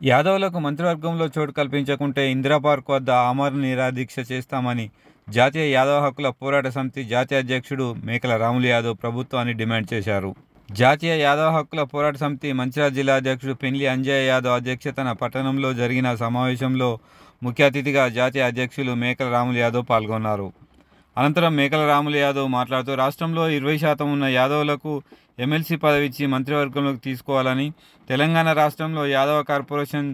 యాదవులకు మంత్రివర్గంలో చోటు కల్పించకుంటే ఇందిరా పార్క్ వద్ద ఆమరణ నిరాదీక్ష చేస్తామని జాతీయ యాదవ హక్కుల పోరాట సమితి జాతీయ అధ్యక్షుడు మేకల రాములు యాదవ్ ప్రభుత్వాన్ని డిమాండ్ చేశారు. జాతీయ యాదవ హక్కుల పోరాట సమితి మంచిర్యాల జిల్లా అధ్యక్షుడు పెండ్లి అంజయ్య యాదవ్ అధ్యక్షతన పట్టణంలో జరిగిన సమావేశంలో ముఖ్య అతిథిగా జాతీయ అధ్యక్షులు మేకల రాములు యాదవ్ పాల్గొన్నారు. అనంతరం మేకల రాములు యాదవ్ మాట్లాడుతూ రాష్ట్రంలో 20% ఉన్న యాదవులకు ఎమ్మెల్సీ పదవి ఇచ్చి మంత్రివర్గంలోకి తీసుకోవాలని, తెలంగాణ రాష్ట్రంలో యాదవ కార్పొరేషన్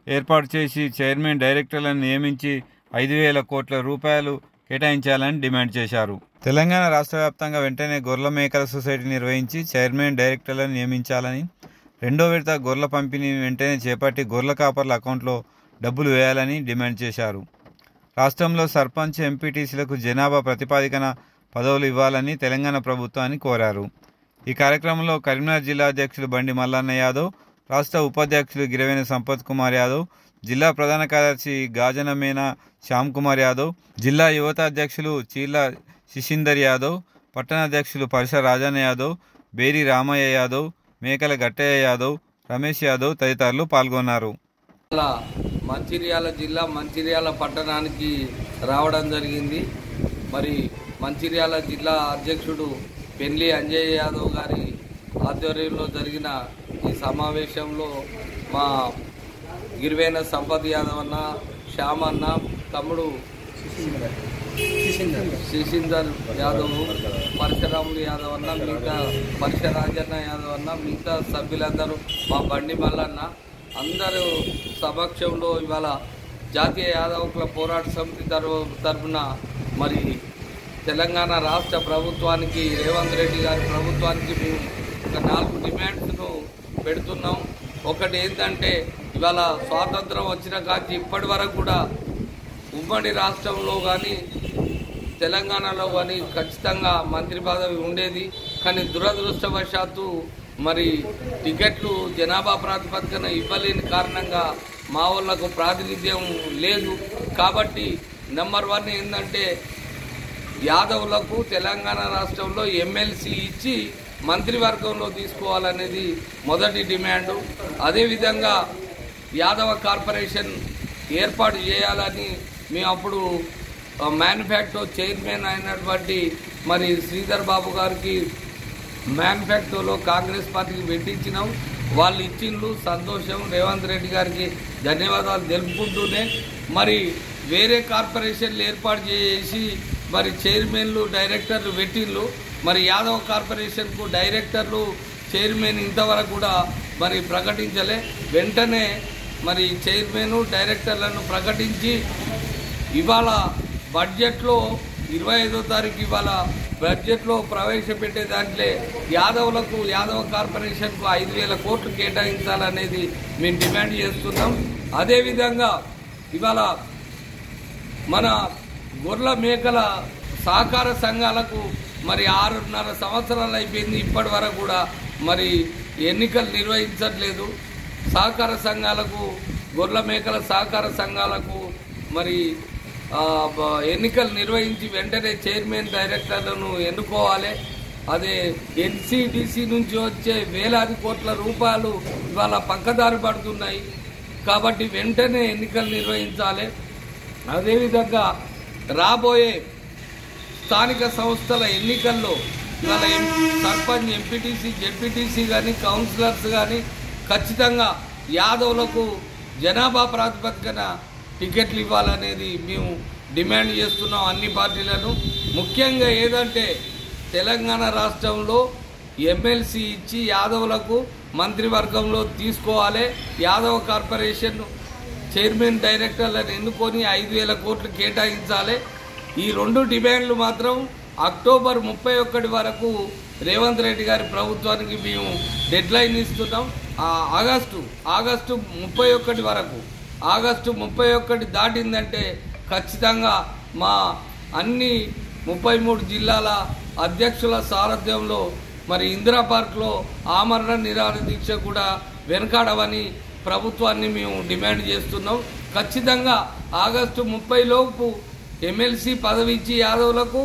ఏర్పాటు చేసి చైర్మన్ డైరెక్టర్లను నియమించి 5,000 కోట్ల రూపాయలు కేటాయించాలని డిమాండ్ చేశారు. తెలంగాణ రాష్ట్ర వ్యాప్తంగా వెంటనే గొర్రెల మేకల సొసైటీ నిర్వహించి చైర్మన్ డైరెక్టర్లను నియమించాలని, రెండో విడత గొర్రెల పంపిణీ వెంటనే చేపట్టి గొర్రెల కాపర్ల అకౌంట్లో డబ్బులు వేయాలని డిమాండ్ చేశారు. రాష్ట్రంలో సర్పంచ్, ఎంపీటీసీలకు జనాభా ప్రతిపాదికన పదవులు ఇవ్వాలని తెలంగాణ ప్రభుత్వాన్ని కోరారు. ఈ కార్యక్రమంలో కరీంనగర్ జిల్లా అధ్యక్షులు బండి మల్లన్న యాదవ్, రాష్ట్ర ఉపాధ్యక్షులు గిరవేణి సంపత్ కుమార్ యాదవ్, జిల్లా ప్రధాన కార్యదర్శి గాజనమేన శ్యామ్ కుమార్ యాదవ్, జిల్లా యువత అధ్యక్షులు చీర్ల శిశీందర్ యాదవ్, పట్టణ అధ్యక్షులు పరిస రాజన్న యాదవ్, బేరి రామయ్య యాదవ్, మేకల గట్టయ్య యాదవ్, రమేష్ యాదవ్ తదితరులు పాల్గొన్నారు. మంచిర్యాల జిల్లా మంచిర్యాల పట్టణానికి రావడం జరిగింది. మరి మంచిర్యాల జిల్లా అధ్యక్షుడు పెండ్లి అంజయ్య యాదవ్ గారి ఆధ్వర్యంలో జరిగిన ఈ సమావేశంలో మా గిరివేన సంపత్ యాదవ్ అన్న, శ్యామ్ అన్న, తమ్ముడు శశీందర్ యాదవ్, పరశురాములు యాదవ్ అన్న, మిగతా పరశురాజన్న యాదవ్ అన్న, మిగతా సభ్యులందరూ, మా బండి మల్లన్న అందరూ సమక్షంలో ఇవాళ జాతీయ యాదవ హక్కుల పోరాట సమితి తరఫున మరి తెలంగాణ రాష్ట్ర ప్రభుత్వానికి, రేవంత్ రెడ్డి గారి ప్రభుత్వానికి మేము ఒక 4 డిమాండ్స్ను పెడుతున్నాం. ఒకటి ఏంటంటే, ఇవాళ స్వాతంత్రం వచ్చిన కాచి ఇప్పటి వరకు కూడా ఉమ్మడి రాష్ట్రంలో కానీ తెలంగాణలో కానీ ఖచ్చితంగా మంత్రి పదవి ఉండేది. కానీ దురదృష్టవశాత్తు మరి టికెట్లు జనాభా ప్రాతిపదికన ఇవ్వలేని కారణంగా మా వాళ్ళకు ప్రాతినిధ్యం లేదు. కాబట్టి నెంబర్ 1 ఏంటంటే, యాదవులకు తెలంగాణ రాష్ట్రంలో ఎమ్మెల్సీ ఇచ్చి మంత్రివర్గంలో తీసుకోవాలనేది మొదటి డిమాండు. అదేవిధంగా యాదవ కార్పొరేషన్ ఏర్పాటు చేయాలని మేము అప్పుడు మ్యానుఫ్యాక్చర్ చైర్మన్ అయినటువంటి మరి శ్రీధర్ బాబు గారికి మ్యానుఫ్యాక్చర్లో కాంగ్రెస్ పార్టీకి పెట్టించినాం. వాళ్ళు ఇచ్చిండ్రు, సంతోషం. రేవంత్ రెడ్డి గారికి ధన్యవాదాలు తెలుపుకుంటూనే మరి వేరే కార్పొరేషన్లు ఏర్పాటు చేసి మరి చైర్మన్లు, డైరెక్టర్లు పెట్టిండ్రు. మరి యాదవ కార్పొరేషన్కు డైరెక్టర్లు, చైర్మన్ ఇంతవరకు కూడా మరి ప్రకటించలే. వెంటనే మరి చైర్మన్, డైరెక్టర్లను ప్రకటించి ఇవాళ బడ్జెట్లో 25వ తారీఖు ఇవాళ బడ్జెట్లో ప్రవేశపెట్టే దాంట్లో యాదవులకు, యాదవ కార్పొరేషన్కు 5,000 కోట్లు కేటాయించాలనేది మేము డిమాండ్ చేస్తున్నాం. అదేవిధంగా ఇవాళ మన గొర్రెల మేకల సహకార సంఘాలకు మరి 6.5 సంవత్సరాలు అయిపోయింది, ఇప్పటి వరకు కూడా మరి ఎన్నికలు నిర్వహించట్లేదు. సహకార సంఘాలకు, గొర్రెల మేకల సహకార సంఘాలకు మరి ఎన్నికలు నిర్వహించి వెంటనే చైర్మన్, డైరెక్టర్లను ఎన్నుకోవాలి. అదే ఎన్సీడీసీ నుంచి వచ్చే వేలాది కోట్ల రూపాయలు ఇవాళ పక్కదారి పడుతున్నాయి. కాబట్టి వెంటనే ఎన్నికలు నిర్వహించాలి. అదేవిధంగా రాబోయే స్థానిక సంస్థల ఎన్నికల్లో ఇవాళ సర్పంచ్, ఎంపీటీసీ, జెడ్పీటీసీ కానీ, కౌన్సిలర్స్ కానీ ఖచ్చితంగా యాదవులకు జనాభా ప్రాతిపదికన టికెట్లు ఇవ్వాలనేది మేము డిమాండ్ చేస్తున్నాం అన్ని పార్టీలను. ముఖ్యంగా ఏదంటే, తెలంగాణ రాష్ట్రంలో ఎమ్మెల్సీ ఇచ్చి యాదవులకు మంత్రివర్గంలో తీసుకోవాలి. యాదవ కార్పొరేషన్ చైర్మన్, డైరెక్టర్లను ఎన్నుకొని 5,000 కోట్లు కేటాయించాలి. ఈ 2 డిమాండ్లు మాత్రం అక్టోబర్ 31 వరకు రేవంత్ రెడ్డి గారి ప్రభుత్వానికి మేము డెడ్లైన్ ఇస్తున్నాం. ఆగస్టు 31 వరకు, ఆగస్టు 31 దాటిందంటే ఖచ్చితంగా మా అన్ని 33 జిల్లాల అధ్యక్షుల సారథ్యంలో మరి ఇందిరా పార్క్లో ఆమరణ నిరాహార దీక్ష కూడా వెనకాడవని ప్రభుత్వాన్ని మేము డిమాండ్ చేస్తున్నాం. ఖచ్చితంగా ఆగస్టు 30 లోపు ఎమ్మెల్సీ పదవి ఇచ్చి యాదవులకు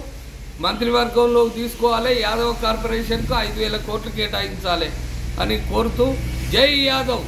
మంత్రివర్గంలోకి తీసుకోవాలి. యాదవ కార్పొరేషన్కు 5,000 కోట్లు కేటాయించాలి అని కోరుతూ జై యాదవ్.